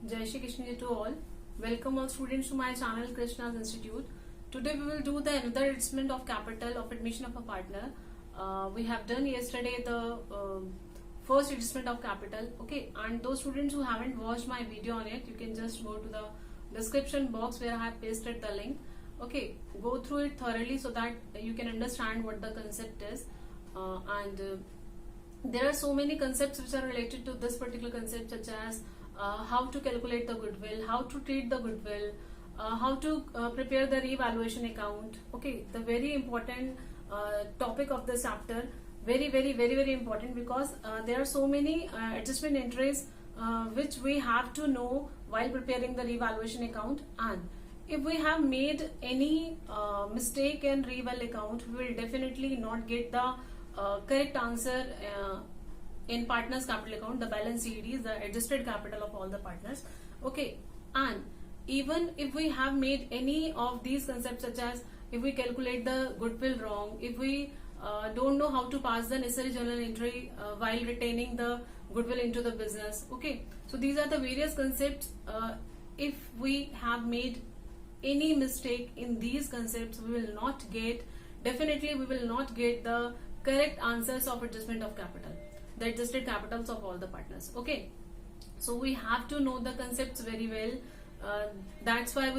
Jai Shri Krishna to all. Welcome all students to my channel Krishna's Institute. Today we will do the another adjustment of capital of admission of a partner. We have done yesterday the first adjustment of capital. Okay, and those students who haven't watched my video on it, you can just go to the description box where I have pasted the link. Okay, go through it thoroughly so that you can understand what the concept is. There are so many concepts which are related to this particular concept, such as how to calculate the goodwill, how to treat the goodwill, how to prepare the revaluation account. Okay, the very important topic of this chapter, very important, because there are so many adjustment entries which we have to know while preparing the revaluation account. And if we have made any mistake in reval account, we will definitely not get the correct answer in partners capital account. The balance sheet is the adjusted capital of all the partners. Okay, and even if we have made any of these concepts, such as if we calculate the goodwill wrong, if we don't know how to pass the necessary journal entry while retaining the goodwill into the business. Okay, so these are the various concepts. If we have made any mistake in these concepts, we will not get the correct answers of adjustment of capital, the adjusted capitals of all the partners. Okay, so we have to know the concepts very well. That's why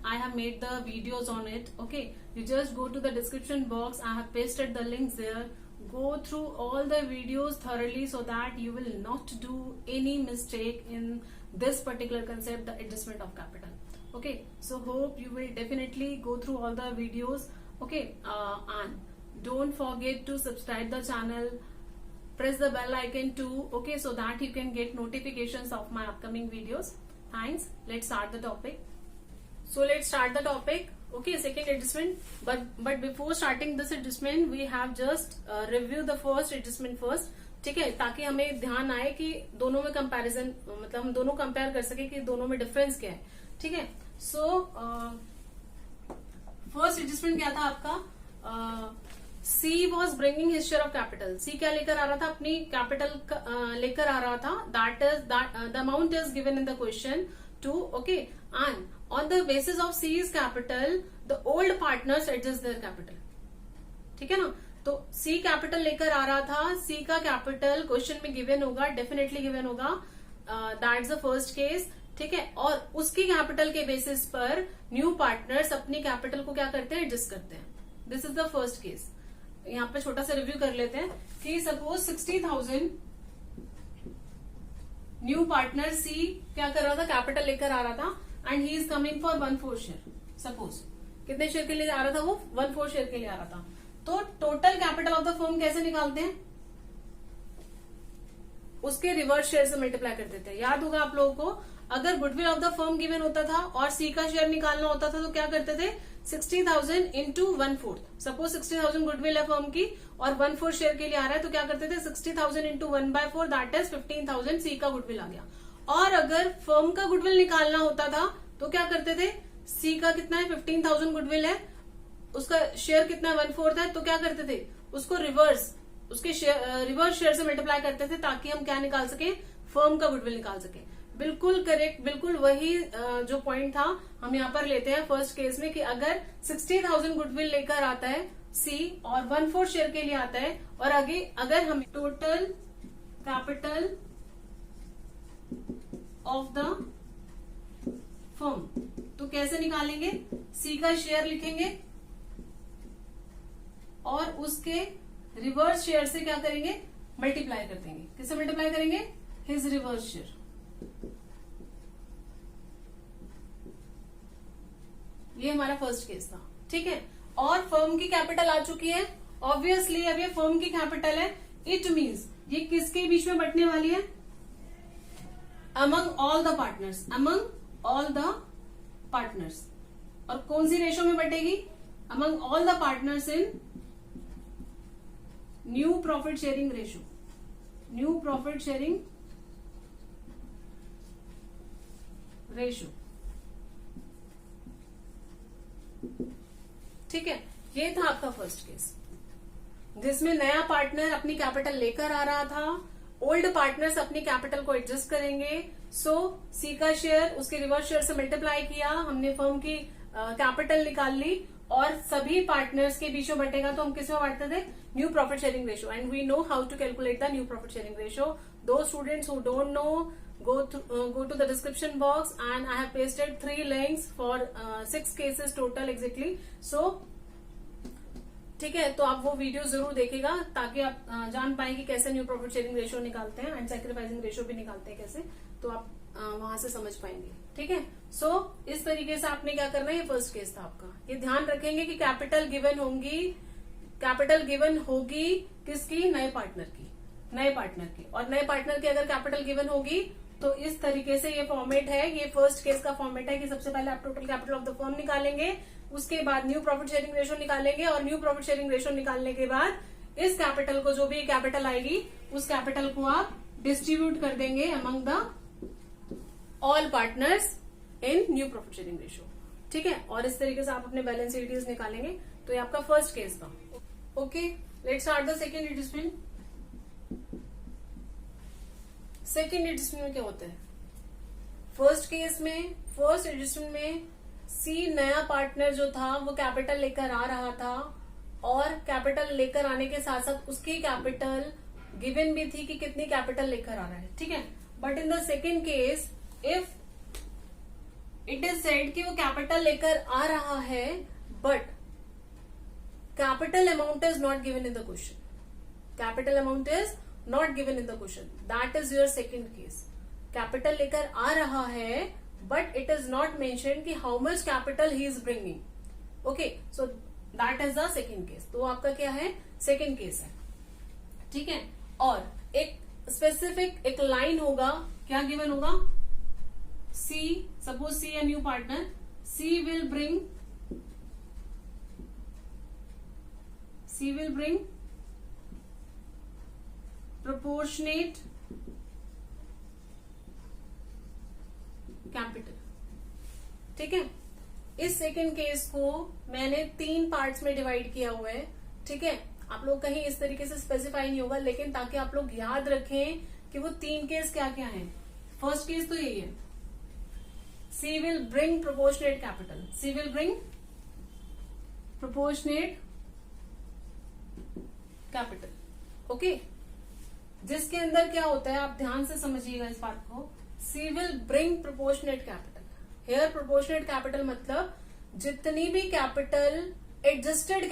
I have made the videos on it. Okay, you just go to the description box. I have pasted the links there. Go through all the videos thoroughly so that you will not do any mistake in this particular concept, the adjustment of capital. Okay, so hope you will definitely go through all the videos. Okay, and don't forget to subscribe the channel, press the bell icon too, okay, so that you can get notifications of my upcoming videos. Thanks. Let's start the topic. So let's start the topic. Okay, second adjustment, but before starting this adjustment we have just review the first adjustment first. ठीक है, ताकि हमें ध्यान आए कि दोनों में comparison, मतलब हम दोनों कंपेयर कर सके कि दोनों में डिफरेंस क्या है. ठीक है, सो फर्स्ट एडजस्टमेंट क्या था आपका? She was bringing his share of capital. She क्या लेकर आ रहा था? अपनी कैपिटल लेकर आ रहा था. That is the amount is given in the question two. Okay, and on the basis of C's capital the old partners adjust their capital. ठीक है ना, तो सी कैपिटल लेकर आ रहा था. सी का कैपिटल क्वेश्चन में गिवन होगा, डेफिनेटली गिवन होगा. That's the first case. ठीक है, और उसकी कैपिटल के बेसिस पर न्यू पार्टनर्स अपनी कैपिटल को क्या करते हैं? एडजस्ट करते हैं. This is the first case. यहाँ पे छोटा सा रिव्यू कर लेते हैं कि सपोज 60,000 न्यू पार्टनर सी क्या कर रहा था? कैपिटल लेकर आ रहा था and he is coming for 1/4 share. Suppose कितने शेयर के लिए आ रहा था? वो 1/4 शेयर के लिए आ रहा था. तो total capital of the firm कैसे निकालते हैं? उसके रिवर्स शेयर से मल्टीप्लाई कर देते हैं. याद होगा आप लोगों को, अगर goodwill of the firm given होता था और सी का शेयर निकालना होता था तो क्या करते थे? 60,000 इंटू 1/4. सपोज 60,000 गुडविल है फर्म की और 1/4 शेयर के लिए आ रहा है, तो क्या करते थे? 60,000 इंटू 1/4, दैट इज 15,000 सी का गुडविल आ गया. और अगर फर्म का गुडविल निकालना होता था तो क्या करते थे? सी का कितना है? 15,000 गुडविल है, उसका शेयर कितना है? 1/4 है, तो क्या करते थे? उसको उसके रिवर्स शेयर से मल्टीप्लाई करते थे ताकि हम क्या निकाल सके? फर्म का गुडविल निकाल सके. बिल्कुल करेक्ट, बिल्कुल वही जो पॉइंट था हम यहाँ पर लेते हैं फर्स्ट केस में, कि अगर 60,000 गुडविल लेकर आता है सी और 1/4 शेयर के लिए आता है, और आगे अगर हम total capital of the firm, तो कैसे निकालेंगे? सी का शेयर लिखेंगे और उसके रिवर्स शेयर से क्या करेंगे? मल्टीप्लाई कर देंगे. किससे मल्टीप्लाई करेंगे? His reverse share. ये हमारा फर्स्ट केस था. ठीक है, और फर्म की कैपिटल आ चुकी है. ऑब्वियसली अब ये फर्म की कैपिटल है. इट मीन्स ये किसके बीच में बंटने वाली है? Among all the partners. Among all the partners. और कौन सी रेशो में बटेगी? Among all the partners in new profit sharing ratio. New profit sharing ratio. ठीक है, ये था आपका फर्स्ट केस जिसमें नया पार्टनर अपनी कैपिटल लेकर आ रहा था, ओल्ड पार्टनर्स अपनी कैपिटल को एडजस्ट करेंगे, सो सी का शेयर उसके रिवर्स शेयर से मल्टीप्लाई किया, हमने फर्म की कैपिटल निकाल ली और सभी पार्टनर्स के बीच में बटेगा तो हम किस में बांटते थे, new profit sharing ratio. And we know how to calculate the new profit sharing ratio. दो students who don't know, go to the description box and I have pasted 3 links for 6 cases total exactly. So ठीक है, तो आप वो video जरूर देखेगा ताकि आप जान पाए कि कैसे न्यू प्रॉफिट शेयरिंग रेशियो निकालते हैं एंड सैक्रिफाइसिंग रेशियो भी निकालते हैं कैसे, तो आप वहां से समझ पाएंगे। ठीक है, सो इस तरीके से आपने क्या करना है, ये फर्स्ट केस था आपका। ये ध्यान रखेंगे कि कैपिटल गिवन होगी किसकी, नए पार्टनर की, और नए पार्टनर की अगर कैपिटल गिवन होगी तो इस तरीके से ये फॉर्मेट है, ये फर्स्ट केस का फॉर्मेट है कि सबसे पहले आप total capital of the firm निकालेंगे, उसके बाद न्यू प्रॉफिट शेयरिंग रेशियो निकालेंगे और न्यू प्रॉफिट शेयरिंग रेशियो निकालने के बाद इस कैपिटल को, जो भी कैपिटल आएगी उस कैपिटल को आप डिस्ट्रीब्यूट कर देंगे among the all partners in new profit sharing ratio. ठीक है, और इस तरीके से आप अपने बैलेंस शीट निकालेंगे। तो ये आपका फर्स्ट केस था। Okay, let's start the second adjustment. Second adjustment में क्या होता है, फर्स्ट केस में, फर्स्ट एडजस्टमेंट में सी नया पार्टनर जो था वो कैपिटल लेकर आ रहा था और कैपिटल लेकर आने के साथ साथ उसकी कैपिटल गिवन भी थी कि कितनी कैपिटल लेकर आ रहा है। ठीक है, but in the second case if it is said कि वो कैपिटल लेकर आ रहा है but capital amount is not given in the question, capital amount is not given in the question, that is your second case. Capital लेकर आ रहा है but it is not mention कि how much capital he is bringing. Okay, so that is the second case. तो आपका क्या है, second case है। ठीक है, और एक स्पेसिफिक एक लाइन होगा, क्या गिवन होगा, she, suppose she a new partner, she will bring proportionate capital. ठीक है, इस सेकेंड केस को मैंने 3 पार्ट्स में डिवाइड किया हुआ है। ठीक है, आप लोग कहीं इस तरीके से स्पेसिफाई नहीं होगा, लेकिन ताकि आप लोग याद रखें कि वो 3 केस क्या क्या हैं। फर्स्ट केस तो यही है, she will bring proportionate capital, she will bring proportionate capital. Okay, जिसके अंदर क्या होता है, आप ध्यान से समझिएगा इस बात को, she will bring proportionate capital. Here proportionate capital मतलब जितनी भी capital adjusted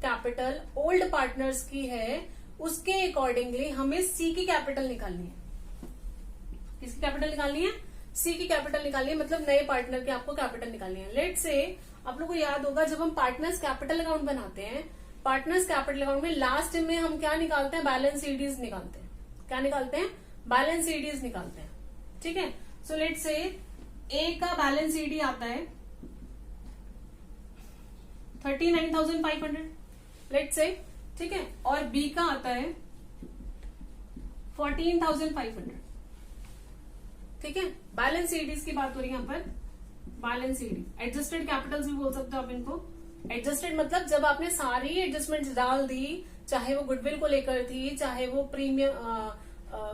capital old partners की है उसके अकॉर्डिंगली हमें सी की कैपिटल निकालनी है। किसकी कैपिटल निकालनी है, सी की कैपिटल निकालनी है, मतलब नए पार्टनर की आपको कैपिटल निकालनी है। लेट से आप लोग को याद होगा जब हम पार्टनर्स कैपिटल अकाउंट बनाते हैं, पार्टनर्स कैपिटल अकाउंट में लास्ट में हम क्या निकालते हैं, बैलेंस सीडीज निकालते हैं। क्या निकालते हैं, बैलेंस सीडीज निकालते हैं। ठीक है, सो लेट से ए का बैलेंस सीडी आता है 39,500 लेट से। ठीक है, और बी का आता है 14,500। ठीक है, बैलेंस सीडीज की बात हो रही है यहाँ पर, बैलेंस सीडी। एडजस्टेड कैपिटल्स भी बोल सकते हो आप इनको। एडजस्टेड मतलब जब आपने सारी एडजस्टमेंट्स डाल दी, चाहे वो गुडविल को लेकर थी, चाहे वो प्रीमियम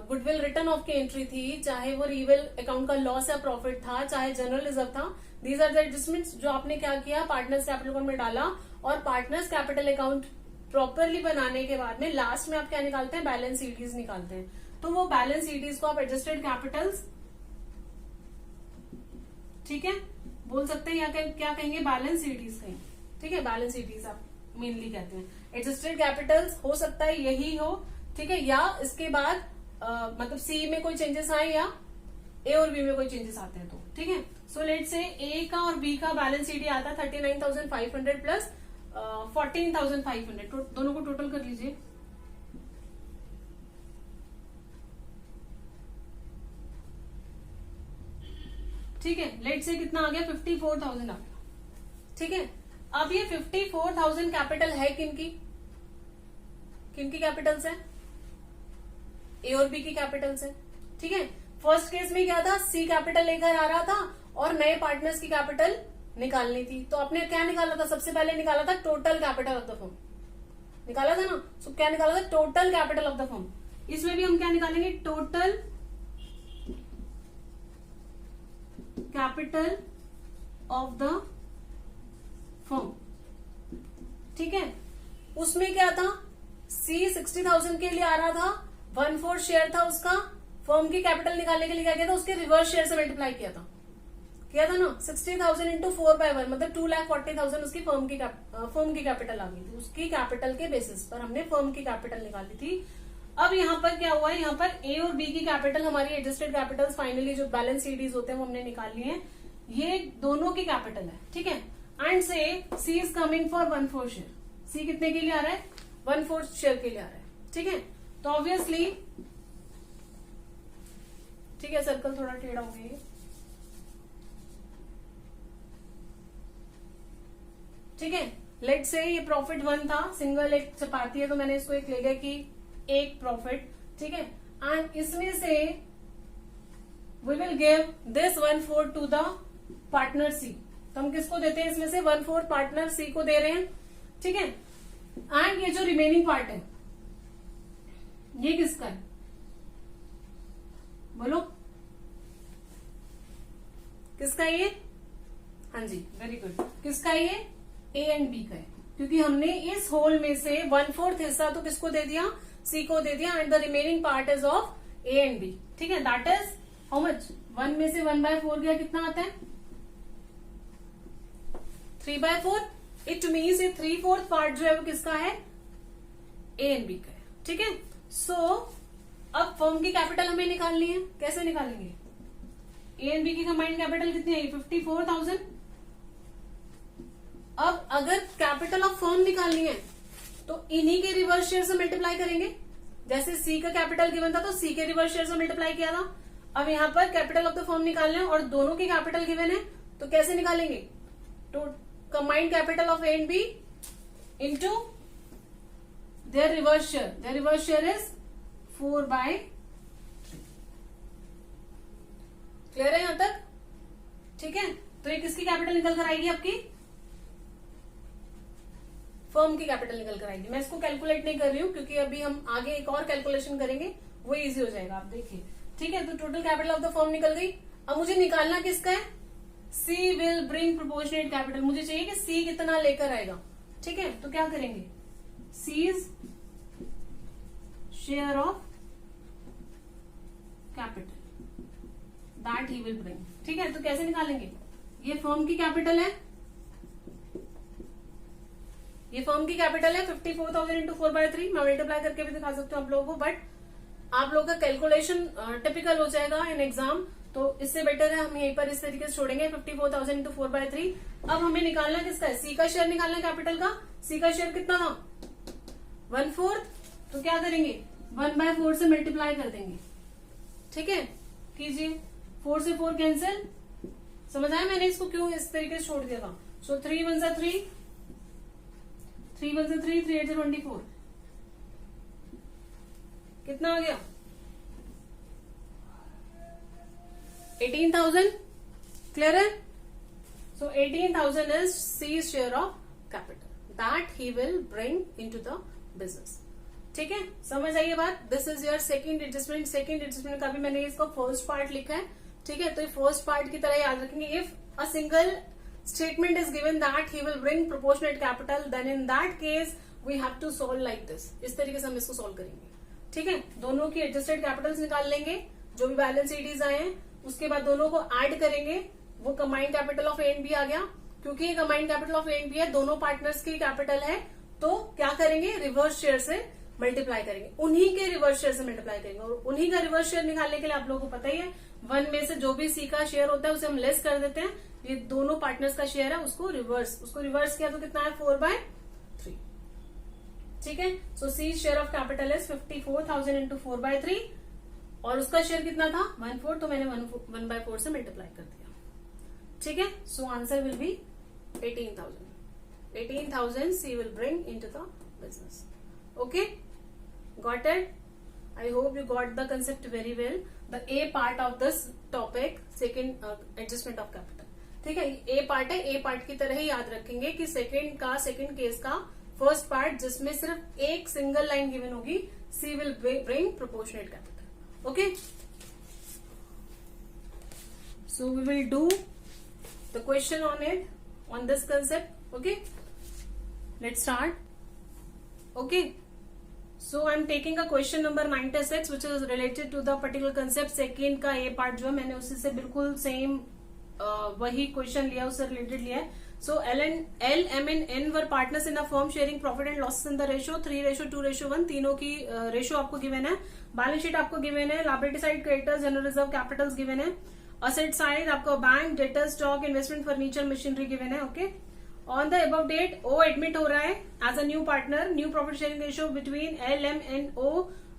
गुडविल रिटर्न ऑफ की एंट्री थी, चाहे वो रिवेल अकाउंट का लॉस या प्रॉफिट था, चाहे जनरल रिजर्व था, दीज आर द एडजस्टमेंट्स जो आपने क्या किया, पार्टनर्स कैपिटल अकाउंट में डाला। और पार्टनर्स कैपिटल अकाउंट प्रॉपरली बनाने के बाद में लास्ट में आप क्या निकालते हैं, बैलेंस सीडीज निकालते हैं। तो वो बैलेंस सीडीज को आप एडजस्टेड कैपिटल्स, ठीक है, बोल सकते हैं, या क्या कहेंगे, बैलेंस सीडीज कहेंगे। ठीक है, बैलेंस सीडीज आप मेनली कहते हैं। एडजस्टेड कैपिटल्स हो सकता है यही हो, ठीक है, या इसके बाद मतलब सी में कोई चेंजेस आए या ए और बी में कोई चेंजेस आते हैं तो। ठीक है, सो लेट से ए का और बी का बैलेंस सीडी आता है 39,500 प्लस 14,500, दोनों को टोटल कर लीजिए। ठीक है, लेट से कितना आ गया, 54,000 आ गया। ठीक है, अब ये 54,000 कैपिटल है किनकी कैपिटल्स है, ए और बी की कैपिटल्स है। ठीक है, फर्स्ट केस में क्या था, सी कैपिटल लेकर आ रहा था और नए पार्टनर्स की कैपिटल निकालनी थी। तो आपने क्या निकाला था, सबसे पहले निकाला था total capital of the firm, निकाला था ना। सो क्या निकाला था, total capital of the firm. इसमें भी हम क्या निकालेंगे, total capital of the firm, ठीक है। उसमें क्या था, सी 60,000 के लिए आ रहा था, 1/4 शेयर था उसका, फर्म की कैपिटल निकालने के लिए क्या किया था, उसके रिवर्स शेयर से मल्टीप्लाई किया था ना। 60,000 इंटू 4/1 मतलब 2,40,000 उसकी फर्म की कैपिटल आ गई थी। उसकी कैपिटल के बेसिस पर हमने फर्म की कैपिटल निकाली थी। अब यहाँ पर क्या हुआ है, यहाँ पर ए और बी की कैपिटल, हमारी एडजस्टेड कैपिटल्स फाइनली जो बैलेंस सीडीज होते हैं वो हमने निकाल लिए हैं। ये दोनों की कैपिटल है, ठीक है। एंड से सी इज कमिंग फॉर 1/4 शेयर। सी कितने के लिए आ रहा है, 1/4 शेयर के लिए आ रहा है, ठीक है। तो ऑब्वियसली, ठीक है, सर्कल थोड़ा टेढ़ा हो गया, ठीक है। लेट से ये प्रॉफिट 1 था, सिंगल एक चपाती है तो मैंने इसको एक ले लिया कि एक प्रॉफिट, ठीक है। एंड इसमें से we will give this 1/4 to the partner C. तो हम किसको देते हैं, इसमें से 1/4 पार्टनर सी को दे रहे हैं, ठीक है। एंड ये जो रिमेनिंग पार्ट है ये किसका है, बोलो किसका है ये, हाँ जी, वेरी गुड। किसका है ये, ए एंड बी का है, क्योंकि हमने इस होल में से 1/4 हिस्सा तो किसको दे दिया, सी को दे दिया, and the remaining part is of A and B, ठीक है। दैट इज हाउ मच, 1 में से 1/4 गया, कितना आता है 3/4। इट मीन्स ये 3/4 पार्ट जो है वो किसका है, ए एंड बी का है, ठीक है। सो अब फर्म की कैपिटल हमें निकालनी है, कैसे निकालेंगे, ए एंड बी की कंबाइंड कैपिटल कितनी है, 54,000। अब अगर कैपिटल ऑफ फर्म निकालनी है तो इन्हीं के रिवर्स शेयर से मल्टीप्लाई करेंगे। जैसे सी का कैपिटल गिवन था तो सी के रिवर्स शेयर से मल्टीप्लाई किया था। अब यहाँ पर कैपिटल ऑफ द फर्म निकालना है और दोनों की कैपिटल गिवन है, तो कैसे निकालेंगे, तो combined capital of A and B into their reverse share. Their reverse share is 4/3। Clear है यहां तक, ठीक है। तो ये किसकी कैपिटल निकल कर आएगी, आपकी फर्म की कैपिटल निकल कर आएगी। मैं इसको कैलकुलेट नहीं कर रही हूं क्योंकि अभी हम आगे एक और कैलकुलेशन करेंगे, वो इजी हो जाएगा, आप देखिए, ठीक है। तो total capital of the firm निकल गई। अब मुझे निकालना किसका है, she will bring proportionate capital. मुझे चाहिए कि सी कितना लेकर आएगा, ठीक है। तो क्या करेंगे, C's share of capital that he will bring, ठीक है। तो कैसे निकालेंगे, ये फर्म की कैपिटल है, ये फर्म की कैपिटल है 54,000 इंटू 4/3। मैं मल्टीप्लाई करके भी दिखा सकती हूँ आप लोगों को, बट आप लोगों का कैलकुलेशन टिपिकल हो जाएगा इन एग्जाम, तो इससे बेटर है हम यहीं पर इस तरीके से छोड़ेंगे 54,000 इंटू 4/3। अब हमें निकालना किसका है, सी का शेयर निकालना है कैपिटल का। सी का शेयर कितना था, 1/4। तो क्या करेंगे, 1/4 से मल्टीप्लाई कर देंगे, ठीक है। कीजिए, 4 से 4 कैंसिल। समझ आया मैंने इसको क्यों इस तरीके से छोड़ दिया था। सो 3 1 जा 3, 3 1 से 3, 3 8 से 24, कितना आ गया 18,000। क्लियर है। So 18,000 is C share of capital that he will bring into the business, ठीक है। समझ आइए बात। This is your second adjustment. Second adjustment का भी मैंने इसको फर्स्ट पार्ट लिखा है, ठीक है। तो ये फर्स्ट पार्ट की तरह याद रखेंगे। If a single statement is given that he will bring proportionate capital, then in that case we have to solve like this। इस तरीके से हम इसको सॉल्व करेंगे, ठीक है। दोनों की एडजस्टेड कैपिटल्स निकाल लेंगे, जो भी बैलेंस शीट्स आए हैं, उसके बाद दोनों को ऐड करेंगे, वो combined capital of A and B आ गया। क्योंकि ये combined capital of A and B है, दोनों पार्टनर्स की कैपिटल है, तो क्या करेंगे, रिवर्स शेयर से मल्टीप्लाई करेंगे, उन्हीं के रिवर्स शेयर से मल्टीप्लाई करेंगे। और उन्हीं का रिवर्स शेयर निकालने के लिए आप लोगों को पता ही है, 1 में से जो भी सी का शेयर होता है उसे हम लेस कर देते हैं। ये दोनों पार्टनर्स का शेयर है, उसको रिवर्स किया तो कितना है 4/3, ठीक है। So she share of capital is 54,000 into 4/3 और उसका शेयर कितना था 1/4, तो मैंने 1/4 से मल्टीप्लाई कर दिया, ठीक है। So answer will be 18,000। 18,000 C will bring into the business. Okay, got it. I hope you got the concept very well. The A part of this topic, second adjustment of capital, ठीक है। A part है, A part की तरह ही याद रखेंगे कि second case का first part जिसमें सिर्फ एक सिंगल लाइन गिवन होगी, C will bring proportionate capital. Okay, so we will do the question on it, on this concept. Okay, let's start. Okay, so I'm taking a question number 96 which is related to the particular concept. Second का ये part जो है मैंने उसी से बिल्कुल same वही question लिया, उससे रिलेटेड लिया है. So L, M and N were partners in a firm sharing profit and losses in the ratio 3:2:1. तीनों की रेशियो आपको गिवन है. बैलेंस शीट आपको गिवन है. Liability side creditors, general reserve, capitals given है. असेट साइड आपको bank, debtor, stock, investment, furniture, machinery given है. Okay, on the above date O admit हो रहा है as a new partner. New profit sharing ratio between L, M and O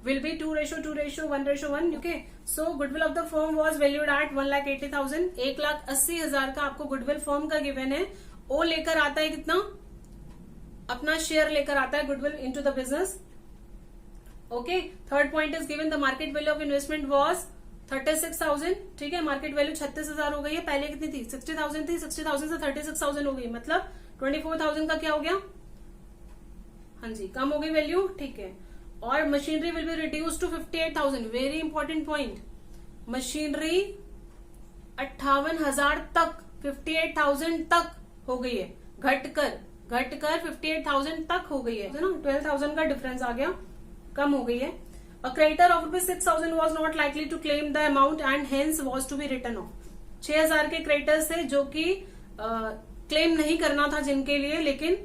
will be 2:1:1. Okay, so goodwill of the firm was valued at 1,80,000. 1,80,000 का आपको goodwill firm का given है. ओ लेकर आता है कितना? अपना शेयर लेकर आता है goodwill into the business. Okay, third point is given the market value of investment was 36,000. ठीक है, मार्केट वैल्यू 36,000 हो गई है. पहले कितनी थी? 60,000 थी. 60,000 से 36,000 हो गई, मतलब 24,000 का क्या हो गया? हाँ जी, कम हो गई वैल्यू. ठीक है, और machinery will be reduce to 58,000. Very important point, machinery 58,000 तक, 58,000 तक हो गई है. घटकर 58,000 तक हो गई है ना. 12,000 का डिफरेंस आ गया, कम हो गई है. A creditor of ₹6,000 was not likely to claim the amount and hence was to be written off. 6,000 के क्रेडिटर्स थे जो कि क्लेम नहीं करना था जिनके लिए, लेकिन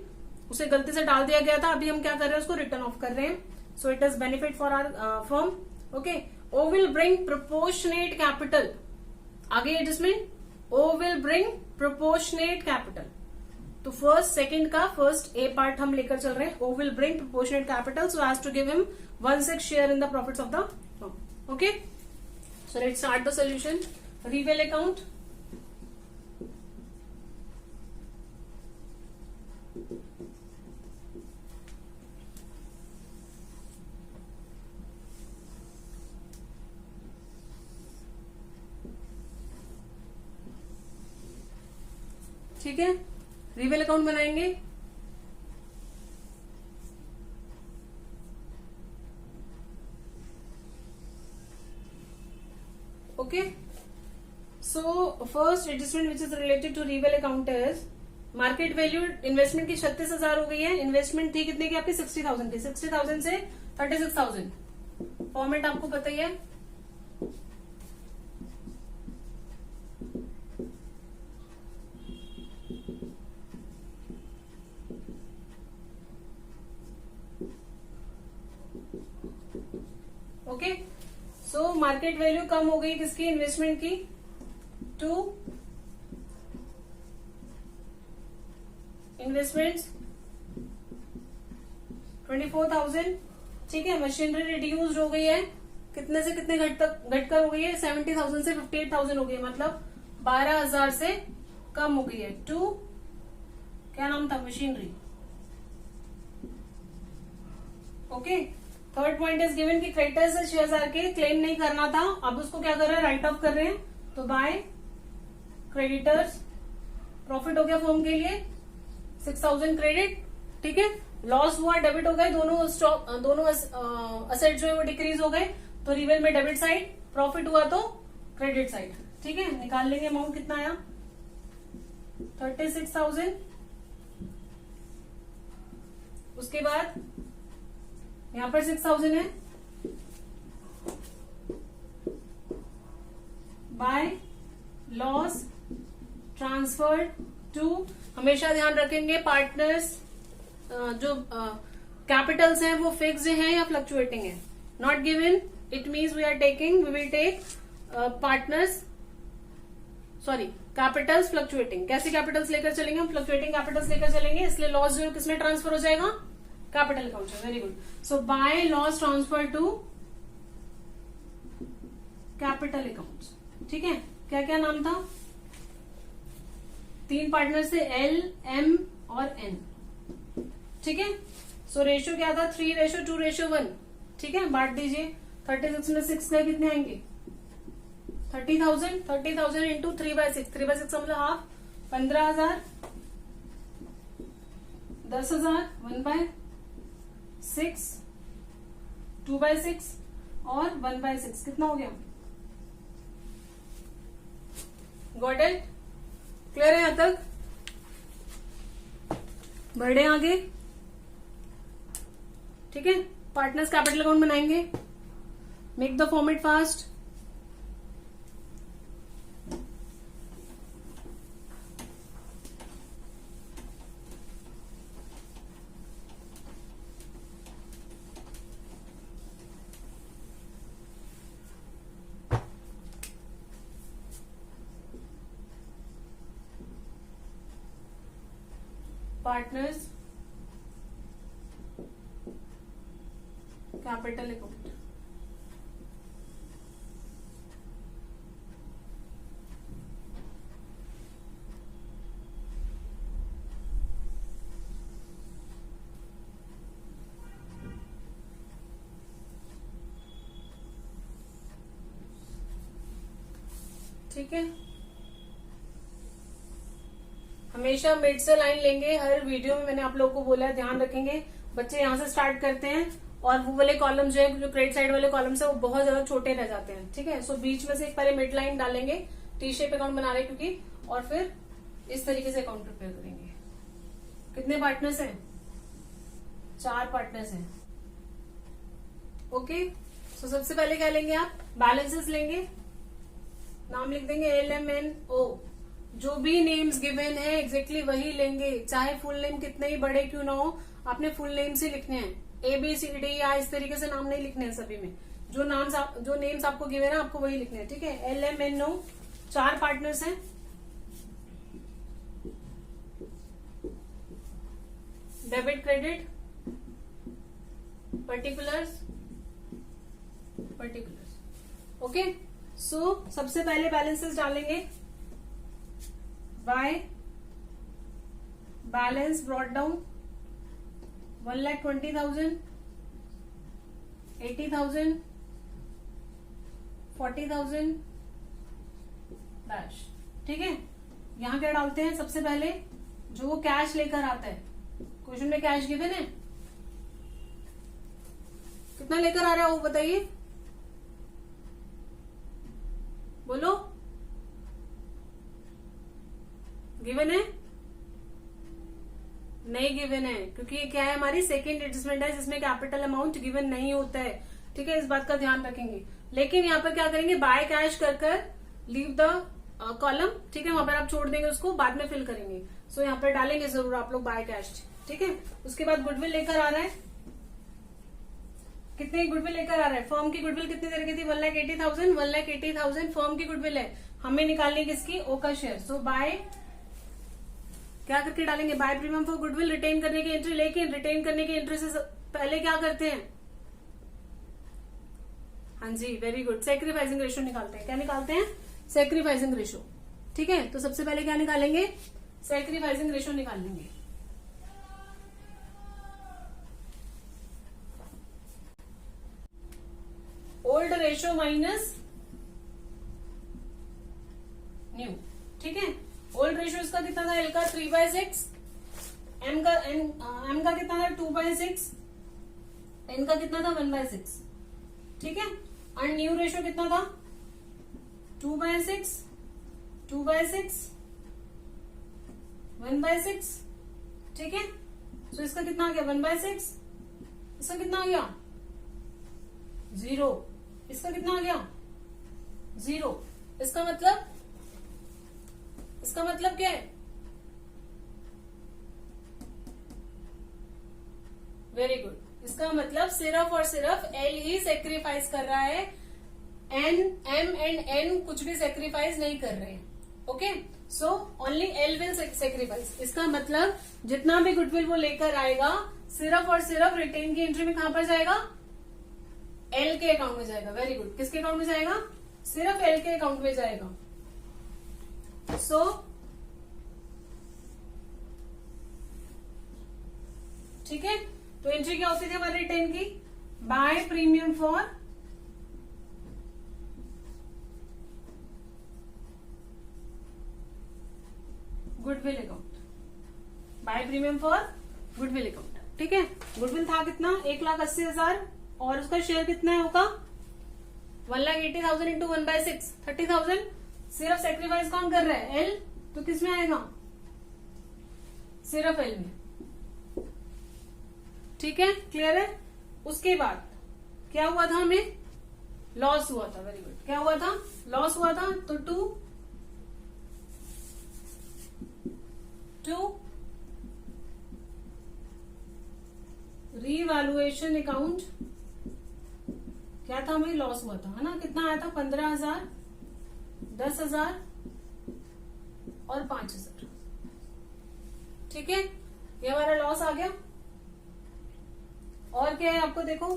उसे गलती से डाल दिया गया था. अभी हम क्या कर रहे हैं? उसको रिटर्न ऑफ कर रहे हैं. So it is benefit for our firm. Okay, O will bring proportionate capital. आगे adjustment, O will bring proportionate capital. तो फर्स्ट सेकंड का फर्स्ट ए पार्ट हम लेकर चल रहे हैं. O will bring proportionate capital so as to give him 1/6 share in the profits of the firm. Okay, so let's start the solution. Reval account. ठीक है, reval account बनाएंगे. Okay, so first adjustment which is related to revel account is market value investment की 36,000 हो गई है. Investment थी कितने की आपकी? 60,000 थी. 60,000 से 36,000. फॉर्मेट आपको पता ही है. ओके, सो मार्केट वैल्यू कम हो गई किसकी? इन्वेस्टमेंट की. Two investments 24,000. ठीक है, मशीनरी रिड्यूस्ड हो गई है. कितने से कितने घटकर हो गई है? 70,000 से 58,000 हो गई है, मतलब 12,000 से कम हो गई है. टू क्या नाम था? Machinery. Okay, third point is given कि क्रेडिटर्स से 6,000 के क्लेम नहीं करना था. अब उसको क्या कर रहे हैं? राइट ऑफ कर रहे हैं. तो बाय क्रेडिटर्स प्रॉफिट हो गया फर्म के लिए 6,000 क्रेडिट. ठीक है, लॉस हुआ, डेबिट हो गए. दोनों स्टॉक, दोनों असेट जो है वो डिक्रीज हो गए. तो रिवेल में डेबिट साइड, प्रॉफिट हुआ तो क्रेडिट साइड. ठीक है, निकाल लेंगे. अमाउंट कितना आया? 36,000. उसके बाद यहां पर 6,000 है. बाय लॉस ट्रांसफर्ड टू, हमेशा ध्यान रखेंगे पार्टनर्स जो कैपिटल्स हैं वो फिक्स्ड हैं या फ्लक्चुएटिंग है. Not given, it means we are taking, we will take partners, sorry capitals fluctuating. कैसे कैपिटल्स लेकर चलेंगे? हम फ्लक्चुएटिंग कैपिटल्स लेकर चलेंगे, इसलिए लॉस जो किसमें ट्रांसफर हो जाएगा? Capital account. Very good. So by loss transfer to capital account. ठीक है, क्या क्या नाम था? 3 पार्टनर से L, M और N. ठीक है, सो रेशियो क्या था? 3:2:1. ठीक है, बांट दीजिए. 36 में 6 का कितने आएंगे? 30,000. 30,000 इंटू 3/6. 3/6 मतलब हाफ. 15,000. 10,000. 1/6. 2/6 और 1/6. कितना हो गया? Got it? क्लियर है यहां तक? बढ़े आगे, ठीक है। पार्टनर्स कैपिटल अकाउंट बनाएंगे, make the format fast. Partners capital account, ठीक है। हमेशा मिड से लाइन लेंगे हर वीडियो में, मैंने आप लोगों को बोला है, ध्यान रखेंगे। बच्चे यहां से स्टार्ट करते हैं और वो वाले कॉलम जो है, जो क्रेडिट साइड वाले कॉलम है, वो बहुत ज्यादा छोटे रह जाते हैं, ठीक है। सो बीच में से एक पहले मिड लाइन डालेंगे, टी शेप अकाउंट बना रहे क्योंकि, और फिर इस तरीके से अकाउंट प्रिपेयर करेंगे। कितने पार्टनर्स हैं? 4 पार्टनर्स हैं, ओके। सो सबसे पहले क्या लेंगे आप? बैलेंसेस लेंगे, नाम लिख देंगे LMNO। जो भी नेम्स गिवन है एग्जैक्टली वही लेंगे, चाहे फुल नेम कितने ही बड़े क्यों ना हो, आपने फुल नेम से लिखने हैं। ABCD या इस तरीके से नाम नहीं लिखने हैं सभी में, जो नेम्स आपको गिवन है आपको वही लिखने हैं, ठीक है। LMNO, 4 पार्टनर्स हैं। Debit, credit, particulars, okay. So सबसे पहले बैलेंसेस डालेंगे। By balance brought down 1,20,000, 80,000, 40,000 dash, ठीक है। यहां क्या डालते हैं? सबसे पहले जो वो कैश लेकर आता है, क्वेश्चन में कैश गिवन है, कितना लेकर आ रहा है वो बताइए, बोलो। गिवन है? नहीं गिवन है, क्योंकि ये क्या है, हमारी सेकेंड एडजस्टमेंट है जिसमें कैपिटल अमाउंट गिवन नहीं होता है, ठीक है। इस बात का ध्यान रखेंगे। लेकिन यहाँ पर क्या करेंगे? बाय कैश कर लीव द कॉलम, ठीक है। वहां पर आप छोड़ देंगे, उसको बाद में फिल करेंगे। सो यहाँ पर डालेंगे जरूर आप लोग बाय कैश, ठीक है। उसके बाद गुडविल लेकर आ रहा है, कितनी गुडविल लेकर आ रहा है? फर्म की गुडविल कितनी तरह की थी? 1,80,000, 1,80,000 फर्म की गुडविल है, हमें निकालनी किसकी? ओ का शेयर। सो बाय क्या करके डालेंगे? By premium for goodwill, retain करने की एंट्री। लेकिन रिटेन करने की एंट्री से पहले क्या करते हैं? हाँ जी, वेरी गुड, सेक्रीफाइसिंग रेशियो निकालते हैं। क्या निकालते हैं? सेक्रीफाइसिंग रेशियो, ठीक है। तो सबसे पहले क्या निकालेंगे? सेक्रीफाइसिंग रेशियो निकाल लेंगे। ओल्ड रेशियो माइनस न्यू, ठीक है। ओल्ड रेशियो इसका कितना था? एल का 3/6, एम का कितना था? 2/6, एन का कितना था? 1/6, ठीक है। और न्यू रेशियो कितना था? 2/6, 2/6, 1/6, ठीक है। तो इसका कितना आ गया? 1/6। इसका कितना आ गया? 0। इसका कितना आ गया? 0। इसका मतलब क्या है? वेरी गुड, इसका मतलब सिर्फ और सिर्फ एल ही सेक्रीफाइस कर रहा है, एन, एम एंड एन कुछ भी सेक्रीफाइस नहीं कर रहे हैं, okay. So only L will sacrifice. इसका मतलब जितना भी गुडविल वो लेकर आएगा सिर्फ और सिर्फ रिटेन की एंट्री में कहां पर जाएगा? एल के अकाउंट में जाएगा। वेरी गुड, किसके अकाउंट में जाएगा? सिर्फ एल के अकाउंट में जाएगा। सो ठीक है, तो एंट्री क्या होती थी हमारे रिटेन की? By premium for goodwill account, by premium for goodwill account, ठीक है। गुडविल था कितना? 1,80,000 और उसका शेयर कितना है होगा? 1,80,000 इंटू 1/6, 30,000। सिर्फ सेक्रीफाइस कौन कर रहा है? एल। तो किस में आएगा? सिर्फ एल में। ठीक है, क्लियर है? उसके बाद क्या हुआ था? हमें लॉस हुआ था। Very good. क्या हुआ था? लॉस हुआ था। तो टू रीवैल्यूएशन अकाउंट क्या था? हमें लॉस हुआ था, है ना? कितना आया था? 15,000, 10,000 और 5,000। ठीक है, ये हमारा लॉस आ गया। और क्या है आपको? देखो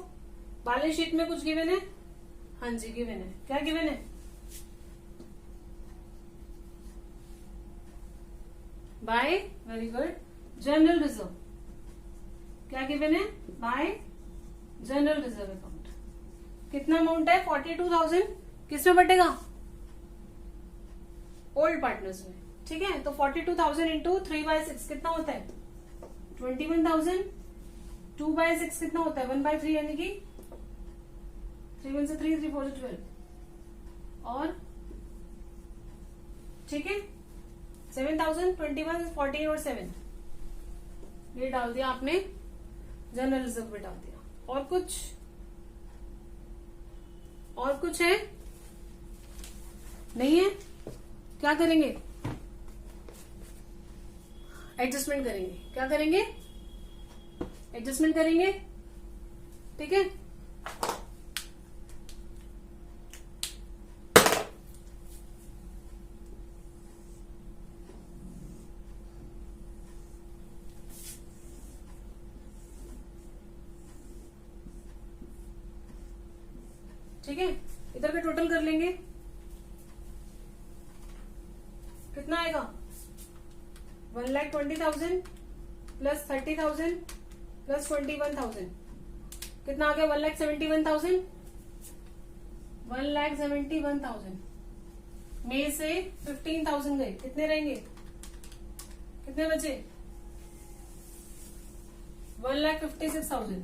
बैलेंस शीट में कुछ गिवन है? हाँ जी, गिवन है। क्या गिवन है? By, very good, general reserve. क्या गिवन है? By general reserve account. कितना अमाउंट है? 42,000। किस में बटेगा? ओल्ड पार्टनर्स में। ठीक है, तो 42,000 इंटू 3/6 कितना होता है? 21,000। 2/6 कितना होता है? 1/3, यानी कि 3 1 से 3, 3 4 से 12। और ठीक है, 7,000, 21, 14 और 7 ये डाल दिया आपने, जनरल रिजर्व में डाल दिया। और कुछ? और कुछ है? नहीं है? क्या करेंगे? एडजस्टमेंट करेंगे। क्या करेंगे? एडजस्टमेंट करेंगे। ठीक है, ठीक है, इधर का टोटल कर लेंगे। कितना आएगा? 1,20,000 प्लस 30,000 प्लस 21,000 कितना आ गया? 1,71,000। 1,71,000 में से 15,000 गए, कितने रहेंगे? कितने बचे? 1,56,000।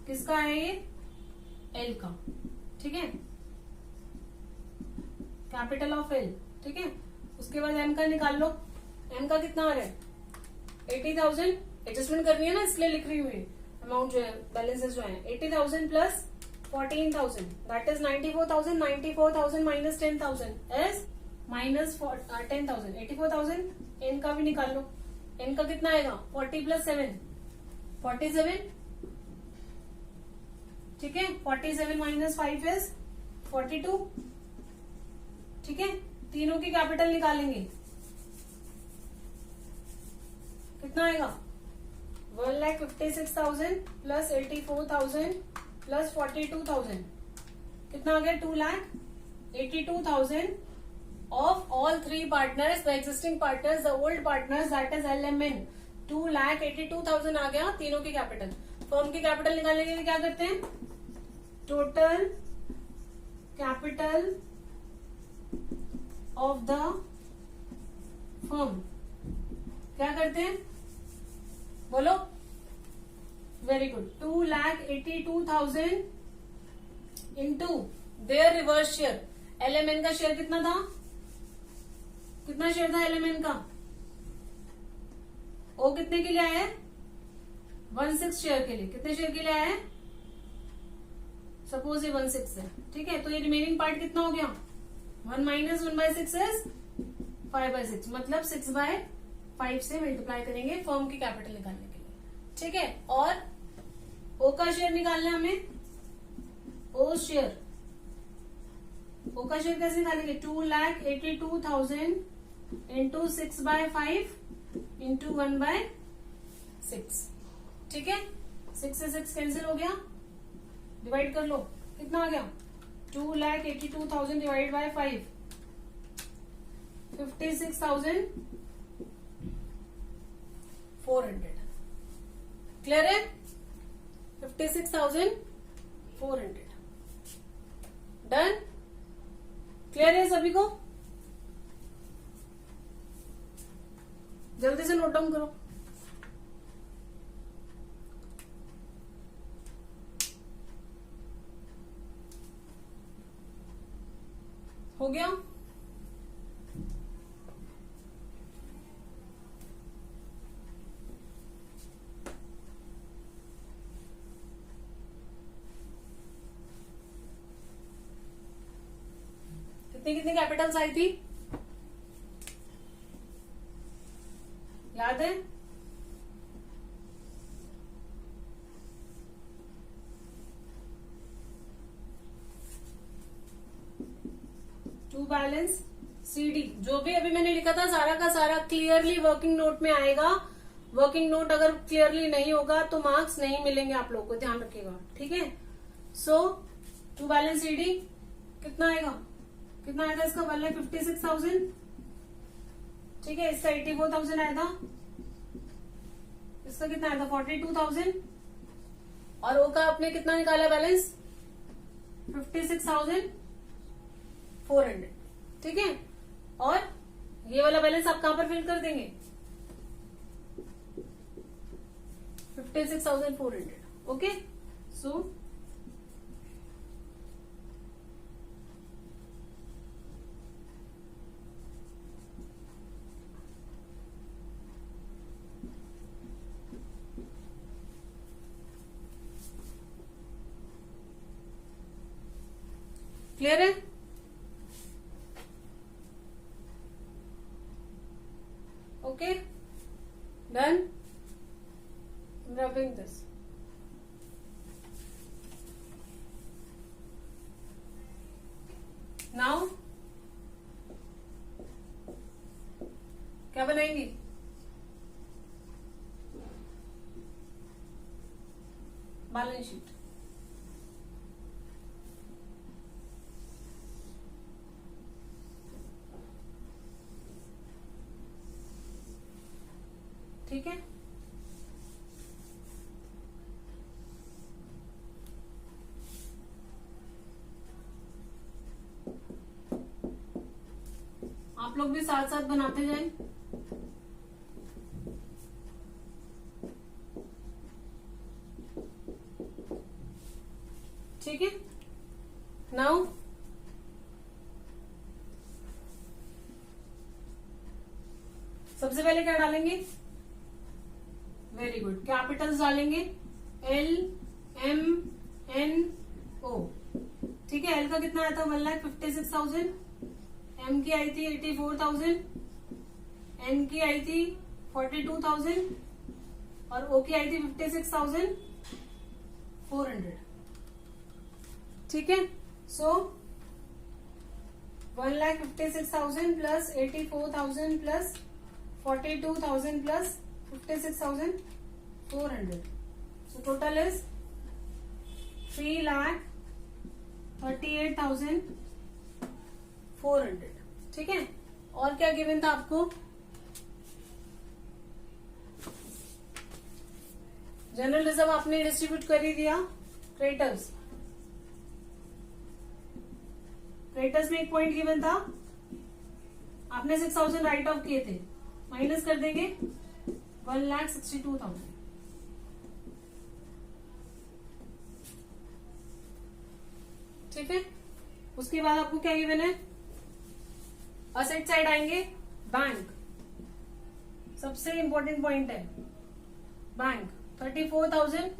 किसका है ये? एल का। ठीक है, कैपिटल ऑफ एल। ठीक है, उसके बाद एम का निकाल लो। एम का कितना आ रहा है? 80,000। एडजस्टमेंट करनी है ना, इसलिए लिख रही हुई अमाउंट जो है, बैलेंसेस जो है। 80,000 plus 14,000 that is 94,000। 94,000 minus 10,000 as minus 10,000। 84,000। N का भी निकाल लो। एन का कितना आएगा? 40 प्लस 7 47। ठीक है, 47 माइनस 5 इज 42। ठीक है, तीनों की कैपिटल निकालेंगे। कितना आएगा? 1,56,000 प्लस 84,000 प्लस 42,000 कितना आ गया? 2,82,000 of all three partners, the existing partners, the old partners, that is LMN। 2,82,000 आ गया तीनों की कैपिटल। फर्म की कैपिटल निकालने के लिए क्या करते हैं? Total capital of the firm क्या करते हैं? बोलो। Very good. 2,82,000 into their reverse share. LMN का शेयर कितना था? कितना शेयर था एलएमएन का? ओ कितने के लिए आया है? 1/6 शेयर के लिए। कितने शेयर के लिए आया है? सपोज ये 1/6 है। ठीक है, तो ये रिमेनिंग पार्ट कितना हो गया? 1 माइनस 1/6 इज 5/6, मतलब 6/5 से मल्टीप्लाई करेंगे फर्म की कैपिटल निकालने के लिए। ठीक है, और ओ का शेयर निकालना है हमें। ओ शेयर, ओ का शेयर कैसे निकालेंगे? 2,82,000 इंटू 6/5 इंटू 1/6। ठीक है, 6 से 6 कैंसिल हो गया, डिवाइड कर लो। कितना आ गया? 2,82,000 डिवाइड बाय 5, 56,400। क्लियर है? 56,400। डन? क्लियर है सभी को? जल्दी से नोट डाउन करो। हो गया? कितनी कितनी कैपिटल्स आई थी, याद है? टू बैलेंस CD, जो भी अभी मैंने लिखा था सारा का सारा क्लियरली वर्किंग नोट में आएगा। वर्किंग नोट अगर क्लियरली नहीं होगा तो मार्क्स नहीं मिलेंगे आप लोगों को, ध्यान रखिएगा, ठीक है। सो टू बैलेंस CD कितना आएगा, कितना आया था इसका, 1,56,000, ठीक है। इसका 84,000 आया था, इसका कितना आया था 42,000, और ओ का आपने कितना निकाला बैलेंस 56,400, ठीक है। और ये वाला बैलेंस आप कहां पर फिल कर देंगे, 56,400, ओके। सो क्लियर है? Okay, done, rubbing this. Now क्या बनाएंगे, बैलेंस शीट। ठीक है, आप लोग भी साथ साथ बनाते जाएं। ठीक है, नाउ सबसे पहले क्या डालेंगे, वेरी गुड, कैपिटल्स डालेंगे, LMNO, ठीक है। एल का कितना आया था 1,56,000, एम की आई थी 84,000, एन की आई थी 42,000 और ओ की आई थी 56,400, ठीक है। सो 1,56,000 plus 84,000 plus 42,000 plus 56,400, so total is 3,38,400, ठीक है। और क्या गिवन था आपको, जनरल रिजर्व आपने डिस्ट्रीब्यूट कर ही दिया। क्रेडिटर्स, क्रेडिटर्स में एक पॉइंट गिवन था, आपने 6,000 राइट ऑफ किए थे, माइनस कर देंगे 1,62,000, ठीक है। उसके बाद आपको क्या गिवन है, असेट साइड आएंगे, बैंक, सबसे इंपॉर्टेंट पॉइंट है बैंक, 34,000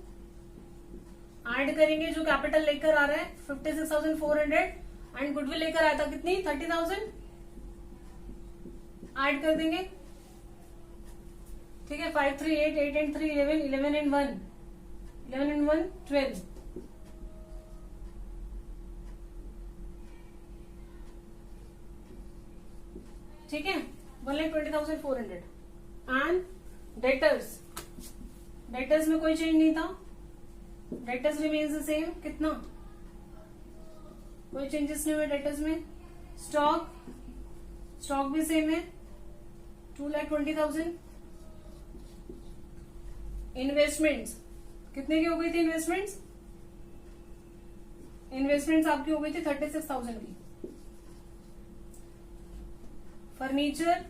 ऐड करेंगे जो कैपिटल लेकर आ रहा है 56,400 एंड गुडविल लेकर आया था कितनी 30,000 ऐड कर देंगे, ठीक है। 5, 3, 8, 8 and 3, 11, 11 and 1, 11 and 1, 12, ठीक है। 1,20,400 एंड डेटर्स, डेटर्स में कोई चेंज नहीं था, डेटर्स रिमेन्स द सेम, कितना, कोई चेंजेस नहीं हुए डेटर्स में। स्टॉक, स्टॉक भी सेम है 2,20,000। इन्वेस्टमेंट्स कितने की हो गई थी, इन्वेस्टमेंट्स, इन्वेस्टमेंट्स आपकी हो गई थी 36,000 की। फर्नीचर,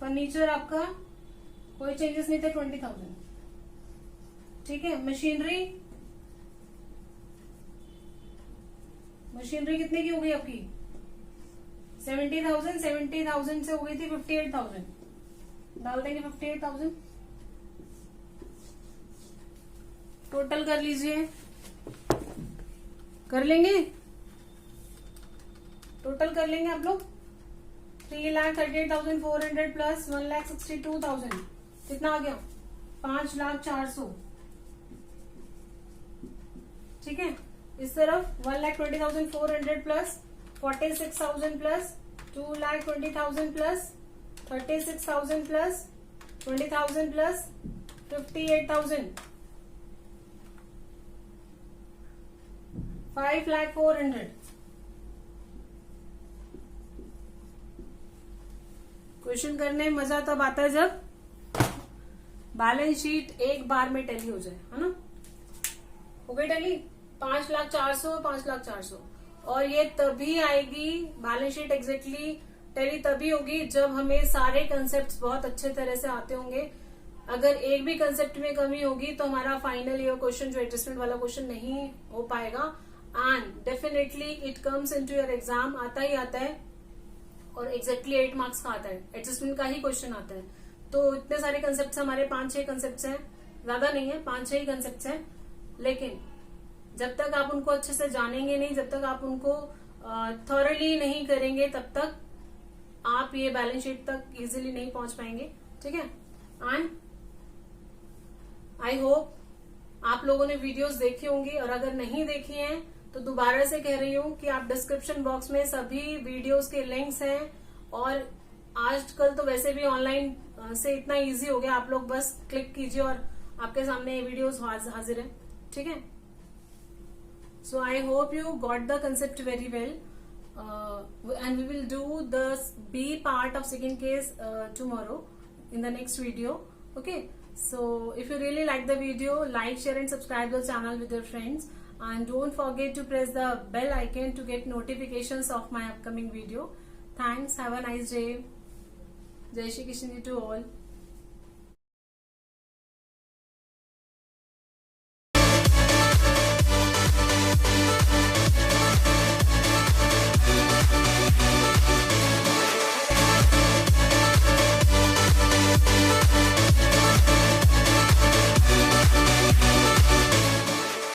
फर्नीचर आपका कोई चेंजेस नहीं थे 20,000, ठीक है। मशीनरी, मशीनरी कितने की हो गई आपकी 70,000, 70,000 से हो गई थी 58,000, डाल देंगे 58,000, टोटल कर लीजिए, कर लेंगे, टोटल कर लेंगे आप लोग। 3,38,400 प्लस 1,62,000 कितना आ गया? 5,04,000। ठीक है, इस तरफ 1,20,400 plus 46,000 plus 2,20,000 plus 36,000 plus 20,000 plus 58,000 5,04,000। Question करने में मजा तब आता है जब बैलेंस शीट एक बार में टैली हो जाए, है ना। हो गई टैली 5,04,000 5,04,000। और ये तभी आएगी बैलेंस शीट एग्जैक्टली टैली तभी होगी जब हमें सारे कंसेप्ट बहुत अच्छे तरह से आते होंगे। अगर एक भी कंसेप्ट में कमी होगी तो हमारा फाइनल ईयर क्वेश्चन जो एडजस्टमेंट वाला क्वेश्चन नहीं हो पाएगा। And definitely it comes into your exam, आता ही आता है और एग्जैक्टली 8 मार्क्स का आता है, एडजस्टमेंट का ही क्वेश्चन आता है। तो इतने सारे कंसेप्ट हमारे 5-6 कंसेप्ट हैं, ज्यादा नहीं है, 5-6 ही कंसेप्ट हैं। लेकिन जब तक आप उनको अच्छे से जानेंगे नहीं, जब तक आप उनको थॉरली नहीं करेंगे, तब तक आप ये बैलेंस शीट तक इजीली नहीं पहुंच पाएंगे। ठीक है, एंड आई होप आप लोगों ने वीडियोस देखी होंगी, और अगर नहीं देखी हैं तो दोबारा से कह रही हूँ कि आप डिस्क्रिप्शन बॉक्स में सभी वीडियोस के लिंक्स हैं। और आजकल तो वैसे भी ऑनलाइन से इतना इजी हो गया, आप लोग बस क्लिक कीजिए और आपके सामने ये वीडियोस हाजिर है। ठीक है, so I hope you got the concept very well, and we will do the B part of second case tomorrow in the next video. Okay, so if you really like the video, like, share and subscribe the channel with your friends, and don't forget to press the bell icon to get notifications of my upcoming video. Thanks, have a nice day. Jai Shri Krishna to all.